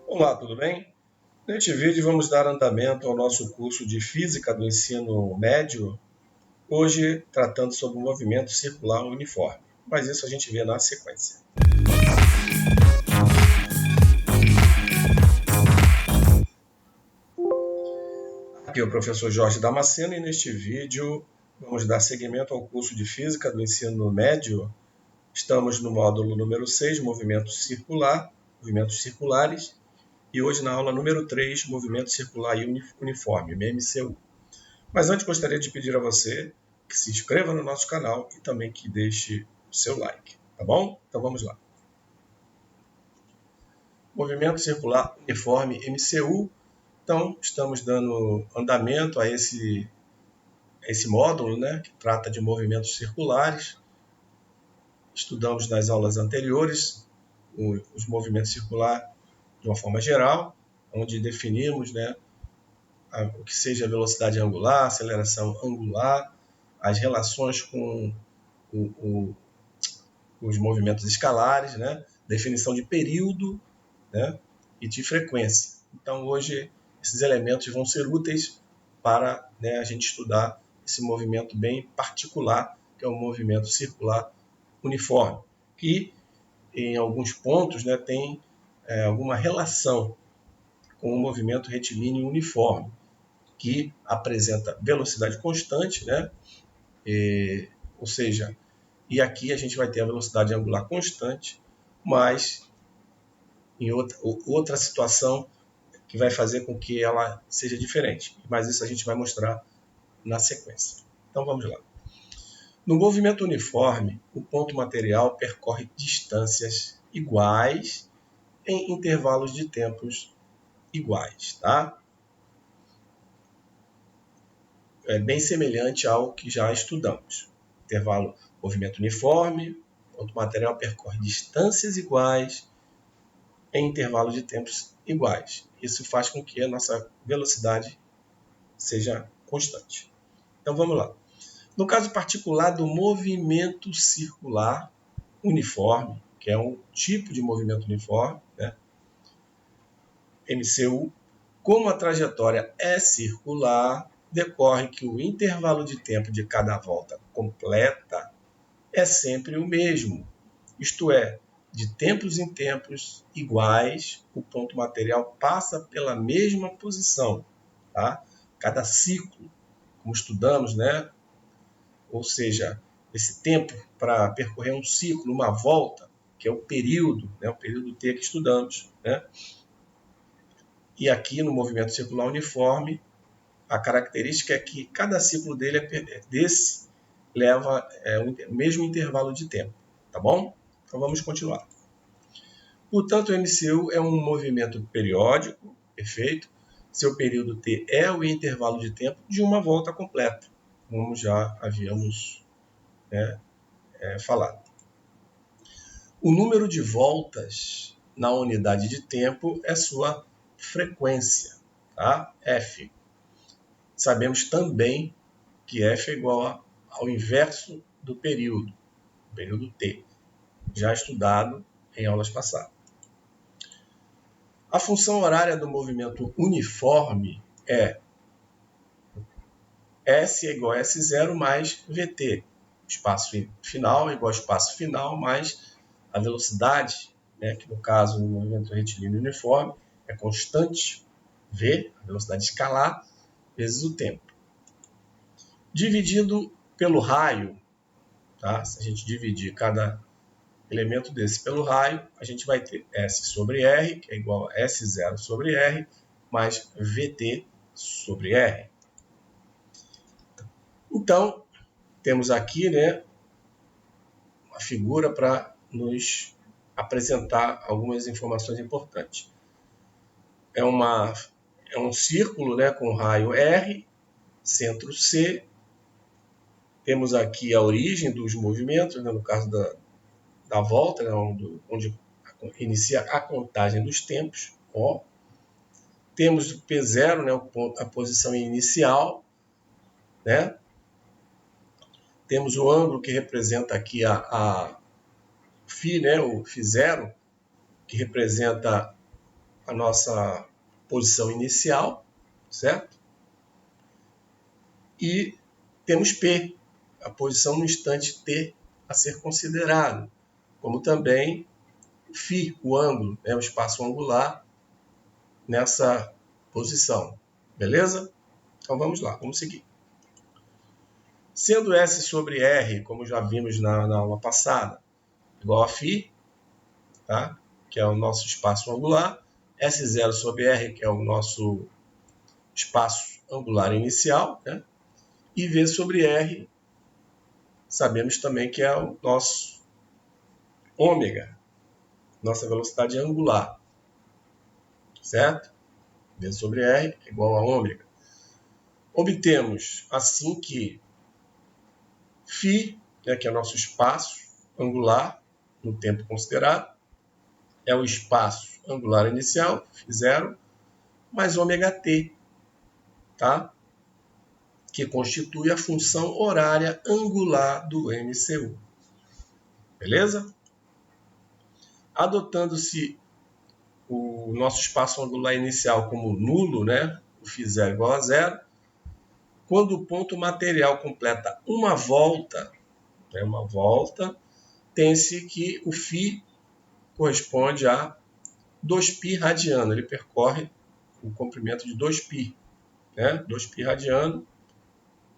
Olá, tudo bem? Neste vídeo vamos dar andamento ao nosso curso de Física do Ensino Médio, hoje tratando sobre o movimento circular uniforme, mas isso a gente vê na sequência. Aqui é o professor Jorge Damasceno e neste vídeo vamos dar seguimento ao curso de Física do Ensino Médio. Estamos no módulo número 6, movimento circular, movimentos circulares, e hoje na aula número 3, movimento circular e uniforme, MCU. Mas antes gostaria de pedir a você que se inscreva no nosso canal e também que deixe o seu like, tá bom? Então vamos lá. Movimento circular uniforme MCU. Então estamos dando andamento a esse módulo, né, que trata de movimentos circulares. Estudamos nas aulas anteriores os movimentos circulares de uma forma geral, onde definimos, né, o que seja velocidade angular, aceleração angular, as relações com os movimentos escalares, né? Definição de período, né? E de frequência. Então, hoje, esses elementos vão ser úteis para, né, a gente estudar esse movimento bem particular, que é o movimento circular uniforme, que, em alguns pontos, né, tem alguma relação com o movimento retilíneo uniforme, que apresenta velocidade constante, né? Ou seja, e aqui a gente vai ter a velocidade angular constante, mas em outra situação que vai fazer com que ela seja diferente. Mas isso a gente vai mostrar na sequência. Então vamos lá. No movimento uniforme, o ponto material percorre distâncias iguais em intervalos de tempos iguais, tá? É bem semelhante ao que já estudamos. Intervalo, movimento uniforme, ponto material percorre distâncias iguais em intervalos de tempos iguais. Isso faz com que a nossa velocidade seja constante. Então vamos lá. No caso particular do movimento circular uniforme, que é um tipo de movimento uniforme, né? MCU, como a trajetória é circular, decorre que o intervalo de tempo de cada volta completa é sempre o mesmo, isto é, de tempos em tempos iguais, o ponto material passa pela mesma posição, tá? Cada ciclo, como estudamos, né? Ou seja, esse tempo para percorrer um ciclo, uma volta, que é o período, né? O período T que estudamos, né? E aqui no movimento circular uniforme, a característica é que cada ciclo desse leva o mesmo intervalo de tempo, tá bom? Então vamos continuar. Portanto, o MCU é um movimento periódico, perfeito. Seu período T é o intervalo de tempo de uma volta completa, como já havíamos falado. O número de voltas na unidade de tempo é sua frequência, tá? F. Sabemos também que F é igual ao inverso do período T, já estudado em aulas passadas. A função horária do movimento uniforme é S é igual a S0 mais VT. Espaço final é igual a espaço final mais a velocidade, né, que no caso no movimento retilíneo uniforme é constante, V, a velocidade escalar, vezes o tempo. Dividido pelo raio, tá? Se a gente dividir cada elemento desse pelo raio, a gente vai ter S sobre R, que é igual a S0 sobre R, mais VT sobre R. Então, temos aqui, né, uma figura para nos apresentar algumas informações importantes. É um círculo, né, com raio R, centro C. Temos aqui a origem dos movimentos, né, no caso da volta, né, onde inicia a contagem dos tempos, O. Temos o P0, né, a posição inicial, né? Temos o ângulo que representa aqui a φ, né, o φ0, que representa a nossa posição inicial, certo? E temos P, a posição no instante T a ser considerado, como também φ, o ângulo, o espaço angular nessa posição. Beleza? Então vamos lá, vamos seguir. Sendo S sobre R, como já vimos na aula passada, igual a φ, tá? Que é o nosso espaço angular, S0 sobre R, que é o nosso espaço angular inicial, né? E V sobre R, sabemos também que é o nosso ômega, nossa velocidade angular, certo? V sobre R é igual a ômega. Obtemos assim que φ, que é o nosso espaço angular no tempo considerado, é o espaço angular inicial, φ0, mais ômega-t, tá? Que constitui a função horária angular do MCU. Beleza? Adotando-se o nosso espaço angular inicial como nulo, né? O φ0 igual a zero, quando o ponto material completa uma volta, tem-se que o φ corresponde a 2π radiano. Ele percorre o comprimento de 2π, né? 2π radiano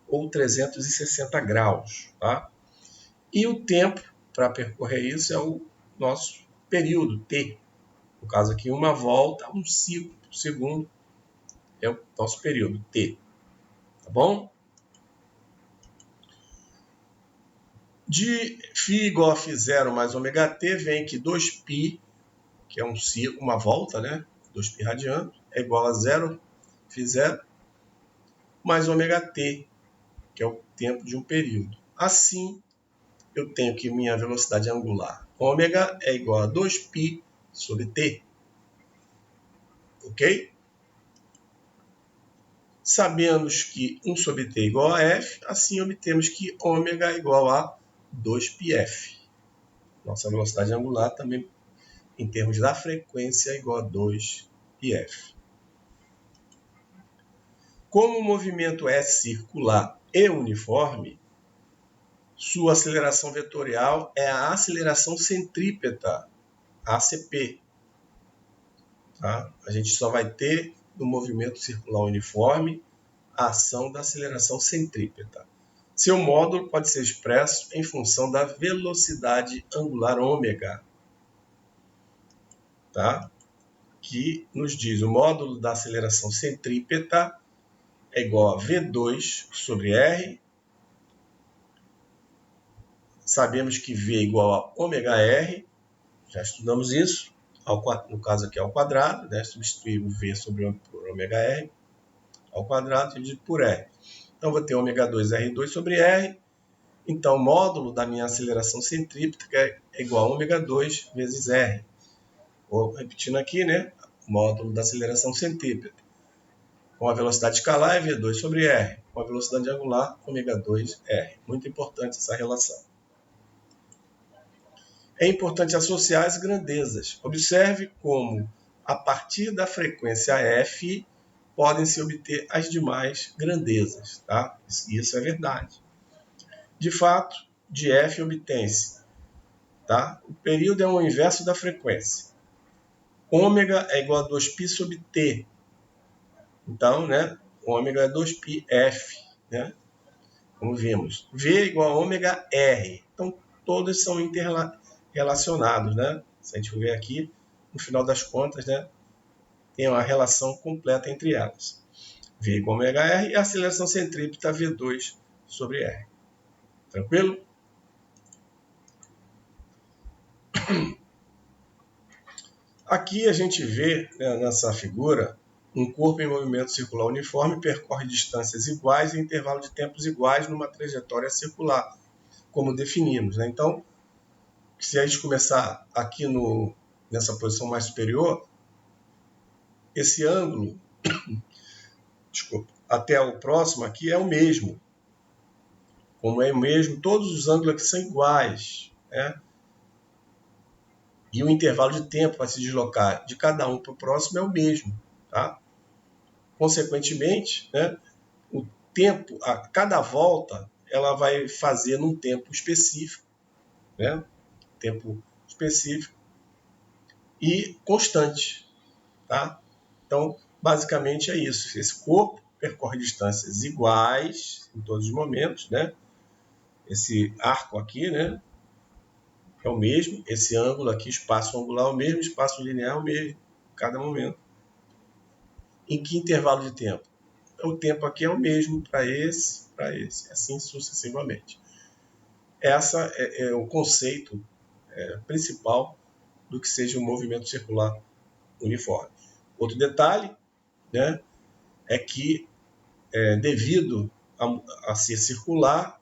ou 360 graus. Tá? E o tempo para percorrer isso é o nosso período, T. No caso aqui, uma volta, um ciclo por segundo é o nosso período, T. Tá bom? De φ igual a φ0 mais ômega-t, vem que 2π, que é um ciclo, uma volta, né? 2π radiano, é igual a 0, φ0, mais ômega-t, que é o tempo de um período. Assim, eu tenho que minha velocidade angular, ômega, é igual a 2π sobre t. Ok? Sabemos que 1 sobre t é igual a f, assim obtemos que ômega é igual a 2πf. Nossa velocidade angular também, em termos da frequência, é igual a 2πf. Como o movimento é circular e uniforme, sua aceleração vetorial é a aceleração centrípeta, ACP. Tá? A gente só vai ter no movimento circular uniforme a ação da aceleração centrípeta. Seu módulo pode ser expresso em função da velocidade angular ômega, tá? Que nos diz o módulo da aceleração centrípeta é igual a V2 sobre R. Sabemos que V é igual a ômega R, já estudamos isso, no caso aqui ao quadrado, né? Substituímos V por ômega R ao quadrado dividido por R. Então, vou ter ômega 2 R2 sobre R. Então, o módulo da minha aceleração centrípeta é igual a ômega 2 vezes R. Vou repetindo aqui, né? O módulo da aceleração centrípeta. Com a velocidade escalar é V2 sobre R. Com a velocidade angular, ômega 2 R. Muito importante essa relação. É importante associar as grandezas. Observe como, a partir da frequência F, podem se obter as demais grandezas. Tá? Isso é verdade. De fato, de F obtém-se. Tá? O período é o inverso da frequência. Ômega é igual a 2π sobre T. Então, né, ômega é 2πf. Né? Como vimos. V é igual a ômega R. Então, todos são interrelacionados. Né? Se a gente for ver aqui, no final das contas, né, tem uma relação completa entre elas. V igual a ômega R e a aceleração centrípeta V2 sobre R. Tranquilo? Aqui a gente vê, né, nessa figura, um corpo em movimento circular uniforme percorre distâncias iguais em intervalo de tempos iguais numa trajetória circular, como definimos. Né? Então, se a gente começar aqui nessa posição mais superior, esse ângulo, desculpa, até o próximo aqui é o mesmo. Como é o mesmo, todos os ângulos aqui são iguais. Né? E o intervalo de tempo para se deslocar de cada um para o próximo é o mesmo. Tá? Consequentemente, né, o tempo, a cada volta, ela vai fazer num tempo específico, né? Tempo específico e constante. Tá? Então, basicamente é isso. Esse corpo percorre distâncias iguais em todos os momentos, né? Esse arco aqui, né, é o mesmo. Esse ângulo aqui, espaço angular é o mesmo, espaço linear é o mesmo, em cada momento. Em que intervalo de tempo? O tempo aqui é o mesmo para esse, assim sucessivamente. Essa é o conceito principal do que seja um movimento circular uniforme. Outro detalhe, né, é que devido a ser circular,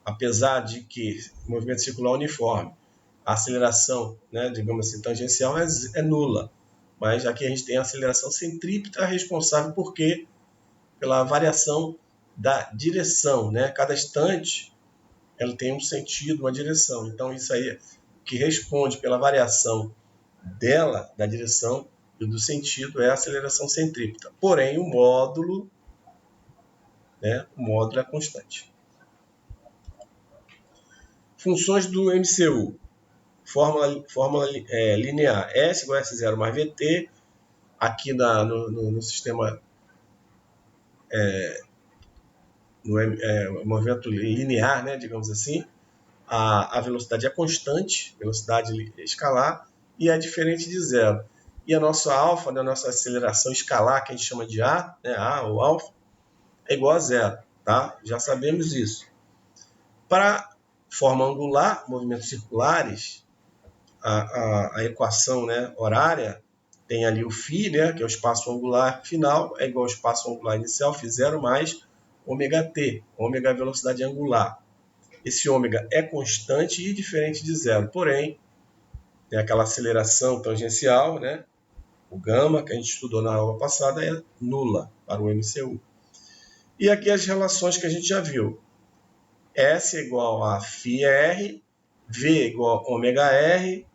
apesar de que o movimento circular uniforme, a aceleração, né, digamos assim, tangencial é nula, mas aqui a gente tem a aceleração centrípeta responsável por quê? Pela variação da direção, né? Cada instante ela tem um sentido, uma direção. Então isso aí que responde pela variação dela, da direção e do sentido é a aceleração centrípeta. Porém o módulo é constante. Funções do MCU. Fórmula linear. S igual a S0 mais VT. Aqui no sistema no movimento linear, né, digamos assim, a velocidade é constante, velocidade escalar, e é diferente de zero. E a nossa alfa, né, a nossa aceleração escalar, que a gente chama de A, né, A ou alfa, é igual a zero. Tá? Já sabemos isso. Para forma angular, movimentos circulares, a equação, né, horária tem ali o φ, né, que é o espaço angular final, é igual ao espaço angular inicial, φ0 mais ômega-t, ômega é a velocidade angular. Esse ômega é constante e diferente de zero, porém, tem aquela aceleração tangencial, né, o gama, que a gente estudou na aula passada, é nula para o MCU. E aqui as relações que a gente já viu. S é igual a φr, V é igual a ômega-r,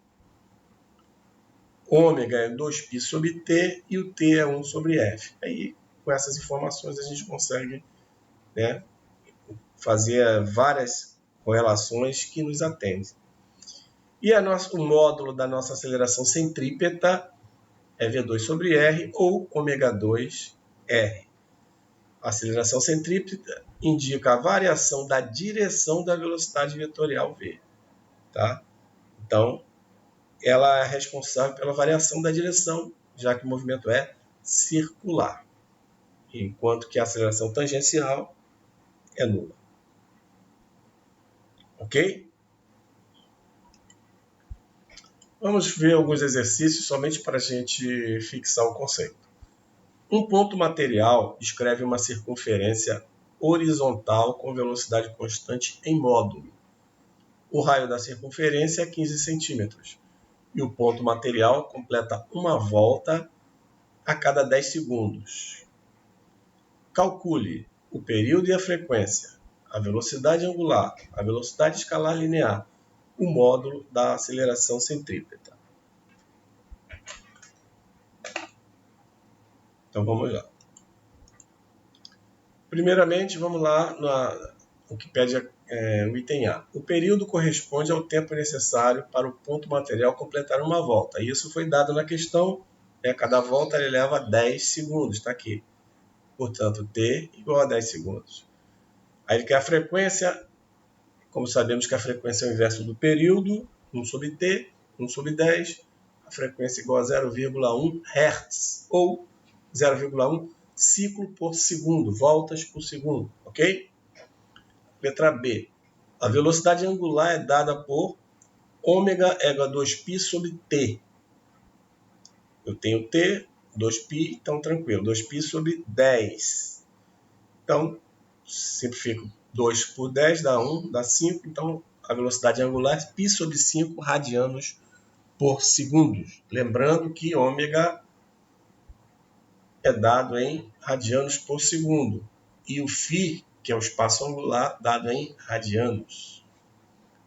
ômega é 2π sobre T e o T é 1 sobre F. Aí, com essas informações, a gente consegue, né, fazer várias correlações que nos atendem. E o módulo da nossa aceleração centrípeta é V2 sobre R ou ômega2R. A aceleração centrípeta indica a variação da direção da velocidade vetorial V. Tá? Então, ela é responsável pela variação da direção, já que o movimento é circular, enquanto que a aceleração tangencial é nula. Ok? Vamos ver alguns exercícios somente para a gente fixar o conceito. Um ponto material descreve uma circunferência horizontal com velocidade constante em módulo. O raio da circunferência é 15 centímetros e o ponto material completa uma volta a cada 10 segundos. Calcule o período e a frequência, a velocidade angular, a velocidade escalar linear, o módulo da aceleração centrípeta. Então vamos lá. Primeiramente, vamos lá no que pede o item A. O período corresponde ao tempo necessário para o ponto material completar uma volta. Isso foi dado na questão. Cada volta ele leva 10 segundos, está aqui. Portanto, T igual a 10 segundos. Aí ele quer a frequência. Como sabemos que a frequência é o inverso do período, 1 sobre T, 1 sobre 10. A frequência é igual a 0,1 Hz, ou 0,1 ciclo por segundo, voltas por segundo, ok? Letra B. A velocidade angular é dada por ômega igual a 2π sobre T. Eu tenho T, 2π, então tranquilo, 2π sobre 10. Então, simplifico 2 por 10, dá 1, dá 5. Então, a velocidade angular é π sobre 5 radianos por segundo. Lembrando que ômega é dado em radianos por segundo. E o φ, que é o espaço angular, dado em radianos.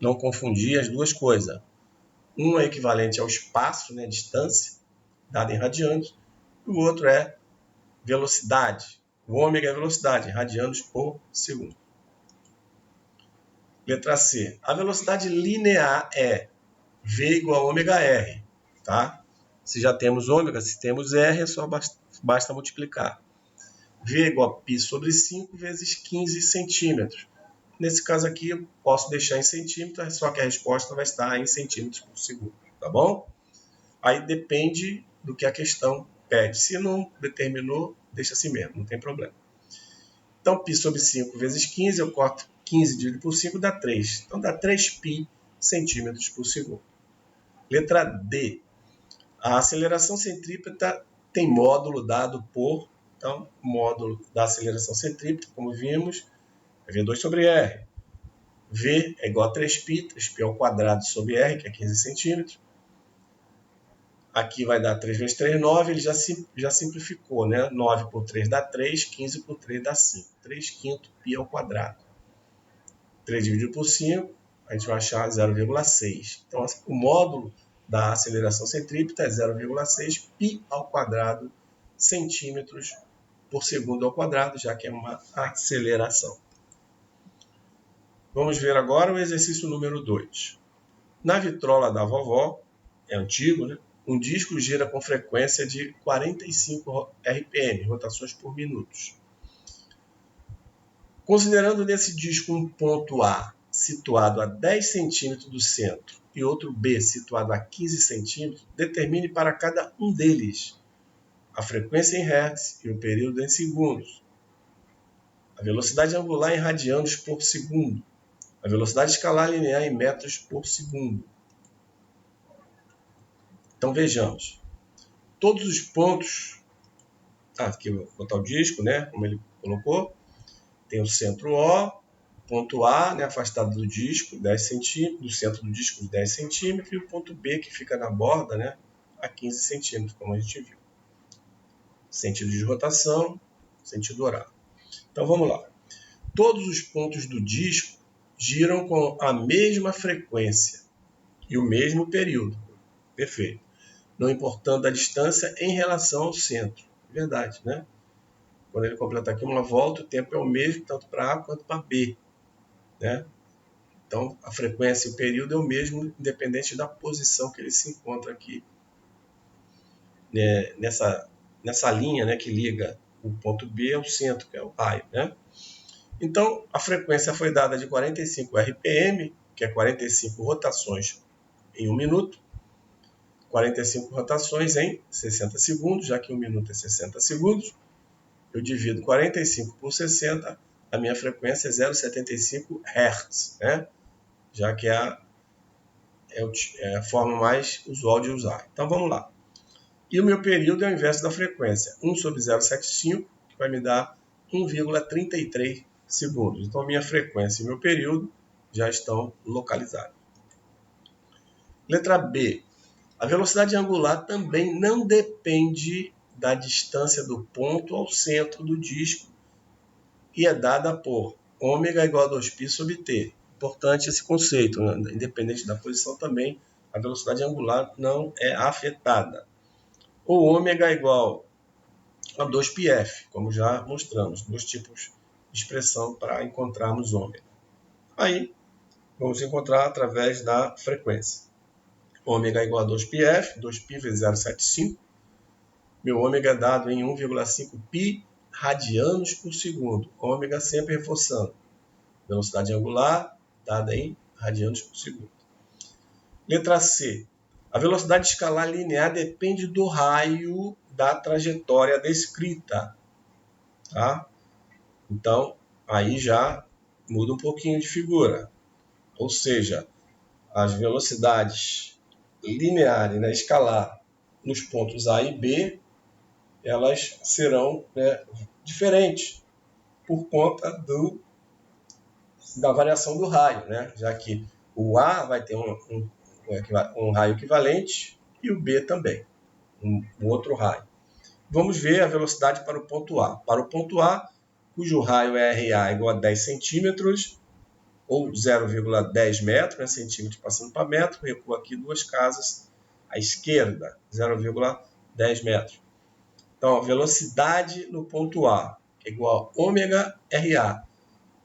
Não confundir as duas coisas. Um é equivalente ao espaço, né, distância, dada em radianos, e o outro é velocidade. O ômega é velocidade, em radianos por segundo. Letra C. A velocidade linear é V igual a ômega R. Tá? Se já temos ômega, se temos R, é só basta multiplicar. V é igual a π sobre 5 vezes 15 centímetros. Nesse caso aqui, eu posso deixar em centímetros, só que a resposta vai estar em centímetros por segundo. Tá bom? Aí depende do que a questão pede. Se não determinou, deixa assim mesmo, não tem problema. Então, π sobre 5 vezes 15, eu corto 15 dividido por 5, dá 3. Então, dá 3π centímetros por segundo. Letra D. A aceleração centrípeta tem módulo dado por... Então, módulo da aceleração centrípeta, como vimos, é V2 sobre R. V é igual a 3π, 3π ao quadrado sobre R, que é 15 centímetros. Aqui vai dar 3 vezes 3, 9, ele já simplificou, né? 9 por 3 dá 3, 15 por 3 dá 5. 3 quinto π ao quadrado. 3 dividido por 5, a gente vai achar 0,6. Então, o módulo da aceleração centrípeta é 0,6 π ao quadrado centímetros por segundo ao quadrado, já que é uma aceleração. Vamos ver agora o exercício número 2. Na vitrola da vovó, é antigo, né? Um disco gira com frequência de 45 RPM, rotações por minuto. Considerando nesse disco um ponto A situado a 10 centímetros do centro e outro B situado a 15 centímetros, determine para cada um deles a frequência em Hz e o período em segundos, a velocidade angular em radianos por segundo, a velocidade escalar linear em metros por segundo. Então vejamos. Todos os pontos... aqui eu vou botar o disco, né, como ele colocou. Tem o centro O, ponto A, né, afastado do disco, 10 centímetros, do centro do disco, 10 centímetros, e o ponto B, que fica na borda, né, a 15 centímetros, como a gente viu. Sentido de rotação, sentido horário. Então vamos lá. Todos os pontos do disco giram com a mesma frequência e o mesmo período. Perfeito. Não importando a distância em relação ao centro. Verdade, né? Quando ele completa aqui uma volta, o tempo é o mesmo tanto para A quanto para B, né? Então, a frequência e o período é o mesmo, independente da posição que ele se encontra aqui, né? Nessa linha, né, que liga o ponto B ao centro, que é o raio, né? Então, a frequência foi dada de 45 RPM, que é 45 rotações em 1 minuto, 45 rotações em 60 segundos, já que 1 minuto é 60 segundos. Eu divido 45 por 60, a minha frequência é 0,75 Hz, né? Já que é a forma mais usual de usar. Então vamos lá. E o meu período é o inverso da frequência, 1 sobre 0,75, que vai me dar 1,33 segundos. Então a minha frequência e meu período já estão localizados. Letra B. A velocidade angular também não depende da distância do ponto ao centro do disco e é dada por ômega igual a 2π sobre t. Importante esse conceito, né? Independente da posição também, a velocidade angular não é afetada. Ou ômega é igual a 2πf, como já mostramos, dois tipos de expressão para encontrarmos ômega. Aí, vamos encontrar através da frequência. Ômega é igual a 2πf, 2π vezes 0,75. Meu ômega é dado em 1,5 π radianos por segundo. Ômega sempre reforçando. Velocidade angular dada em radianos por segundo. Letra C. A velocidade escalar linear depende do raio da trajetória descrita. Tá? Então, aí já muda um pouquinho de figura. Ou seja, as velocidades lineares, né, escalar nos pontos A e B, elas serão, né, diferentes por conta da variação do raio, né? Já que o A vai ter um raio equivalente e o B também, um outro raio. Vamos ver a velocidade para o ponto A. Para o ponto A, cujo raio é RA igual a 10 centímetros, ou 0,10 metros, né, centímetros passando para metro, recuo aqui 2 casas à esquerda, 0,10 metros. Então, a velocidade no ponto A é igual a ômega RA.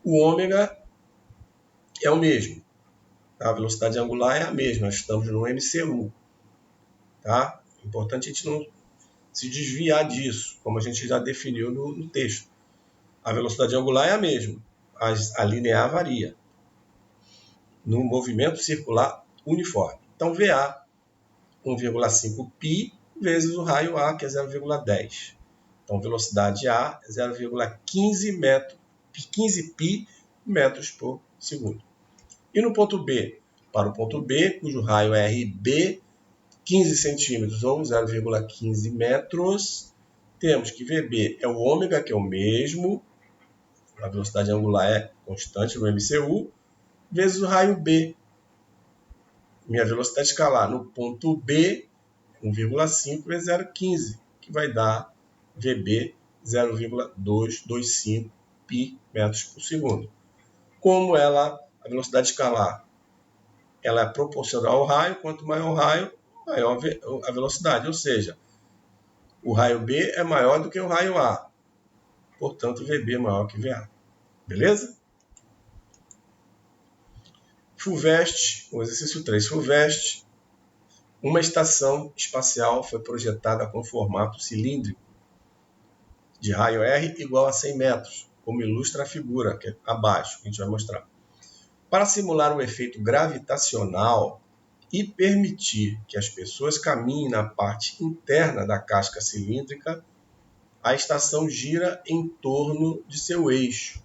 O ômega é o mesmo. Tá? A velocidade angular é a mesma, nós estamos no MCU. Tá? É importante a gente não se desviar disso, como a gente já definiu no texto. A velocidade angular é a mesma, a linear varia no movimento circular uniforme. Então, VA, 1,5 π vezes o raio A, que é 0,10. Então, velocidade A é 0,15 π metros por segundo. E no ponto B? Para o ponto B, cujo raio é RB, 15 centímetros ou 0,15 metros, temos que VB é o ômega, que é o mesmo, a velocidade angular é constante no MCU, vezes o raio B. Minha velocidade escalar no ponto B, 1,5 vezes 0,15, que vai dar VB 0,225 π metros por segundo. Como a velocidade escalar, ela é proporcional ao raio, quanto maior o raio, maior a velocidade, ou seja, o raio B é maior do que o raio A, portanto VB é maior que VA. Beleza? FUVEST, o exercício 3, FUVEST. Uma estação espacial foi projetada com formato cilíndrico de raio R igual a 100 metros, como ilustra a figura que é abaixo, que a gente vai mostrar. Para simular um efeito gravitacional e permitir que as pessoas caminhem na parte interna da casca cilíndrica, a estação gira em torno de seu eixo,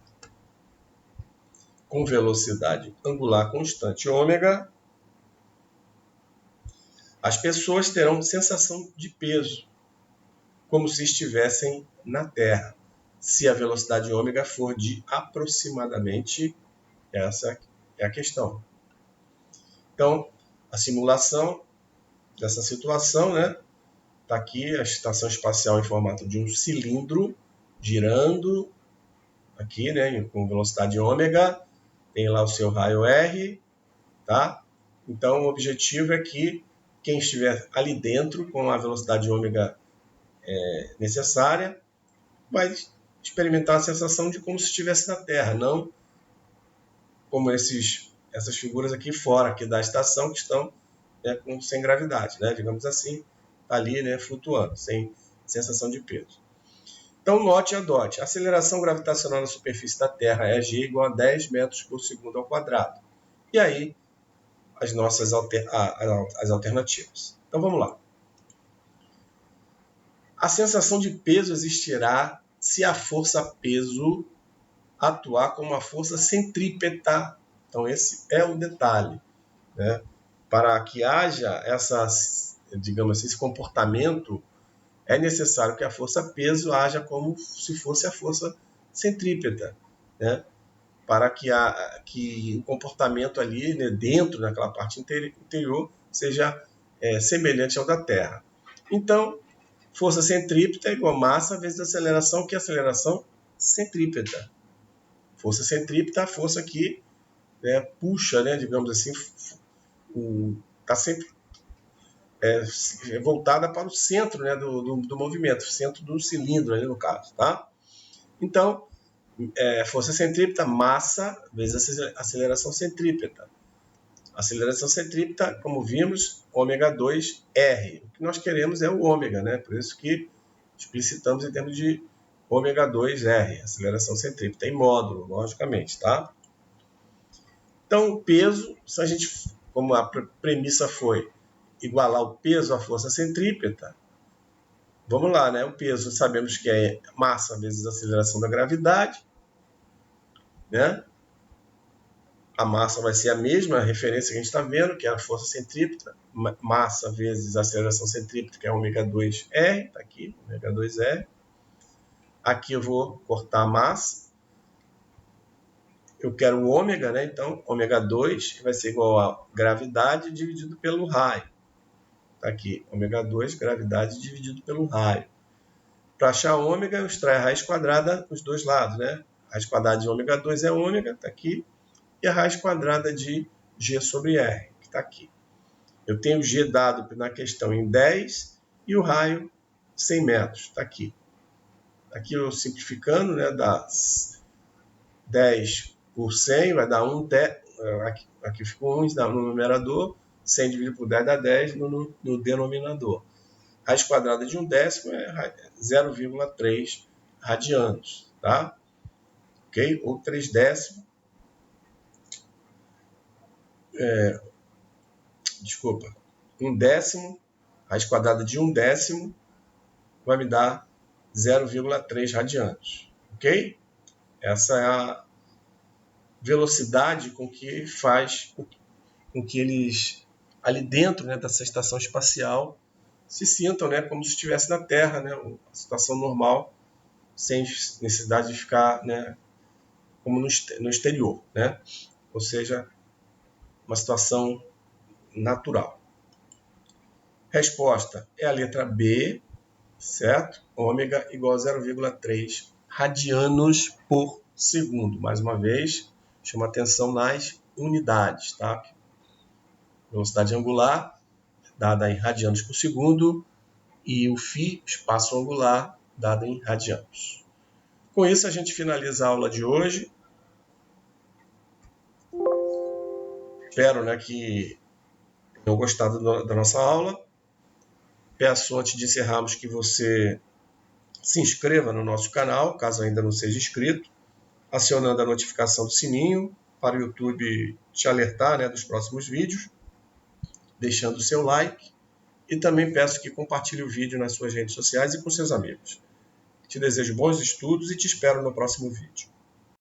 com velocidade angular constante ômega. As pessoas terão sensação de peso, como se estivessem na Terra, se a velocidade ômega for de aproximadamente, essa é a questão. Então, a simulação dessa situação, né? Está aqui a estação espacial em formato de um cilindro, girando aqui, né? Com velocidade ômega, tem lá o seu raio R, tá? Então, o objetivo é que quem estiver ali dentro, com a velocidade ômega necessária, vai experimentar a sensação de como se estivesse na Terra, não como essas figuras aqui fora aqui da estação que estão, né, sem gravidade, né, digamos assim, ali, né, flutuando, sem sensação de peso. Então, note e adote. A aceleração gravitacional na superfície da Terra é G igual a 10 metros por segundo ao quadrado. E aí, as nossas as alternativas. Então, vamos lá. A sensação de peso existirá se a força-peso atuar como uma força centrípeta. Então, esse é o detalhe, né? Para que haja digamos assim, esse comportamento, é necessário que a força-peso haja como se fosse a força centrípeta, né? Para que o comportamento ali, né, dentro, naquela parte interior, seja semelhante ao da Terra. Então, força centrípeta é igual a massa vezes aceleração, que é aceleração centrípeta. Força centrípeta é a força que, né, puxa, né, digamos assim, está sempre voltada para o centro, né, do movimento, centro do cilindro, ali no caso. Tá? Então, força centrípeta, massa vezes aceleração centrípeta. Aceleração centrípeta, como vimos, ômega 2R. O que nós queremos é o ômega, né? Por isso que explicitamos em termos de ômega 2R, aceleração centrípeta, em módulo, logicamente, tá? Então, o peso, se a gente, como a premissa foi igualar o peso à força centrípeta, vamos lá, né? O peso sabemos que é massa vezes aceleração da gravidade, né? A massa vai ser a mesma referência que a gente está vendo, que é a força centrípeta, massa vezes aceleração centrípeta, que é ômega 2R, está aqui, ômega 2R. Aqui eu vou cortar a massa. Eu quero o ômega, né? Então, ômega 2 vai ser igual a gravidade dividido pelo raio. Está aqui, ômega 2, gravidade dividido pelo raio. Para achar ômega, eu extraio a raiz quadrada dos dois lados, né? A raiz quadrada de ômega 2 é ômega, está aqui. e a raiz quadrada de G sobre R, que está aqui. Eu tenho G dado na questão em 10 e o raio 100 metros, está aqui. Aqui eu simplificando, né, dá 10 por 100, vai dar 1, 10, aqui ficou 1 no numerador, 100 dividido por 10 dá 10 no denominador. Raiz quadrada de 1/10 é 0,3 radianos, tá? Ok? Ou 3/10. Desculpa. 1/10, raiz quadrada de 1/10 vai me dar 0,3 radianos, ok? Essa é a velocidade com que faz com que eles, ali dentro, né, dessa estação espacial, se sintam, né, como se estivesse na Terra, né, a situação normal, sem necessidade de ficar, né, como no exterior, né? Ou seja, uma situação natural. Resposta é a letra B, certo? Ômega igual a 0,3 radianos por segundo. Mais uma vez, chama atenção nas unidades, tá? Velocidade angular, dada em radianos por segundo, e o φ, espaço angular, dado em radianos. Com isso, a gente finaliza a aula de hoje. Espero, né, que tenham gostado da nossa aula. Peço, antes de encerrarmos, que você se inscreva no nosso canal, caso ainda não seja inscrito, acionando a notificação do sininho para o YouTube te alertar, né, dos próximos vídeos, deixando o seu like, e também peço que compartilhe o vídeo nas suas redes sociais e com seus amigos. Te desejo bons estudos e te espero no próximo vídeo.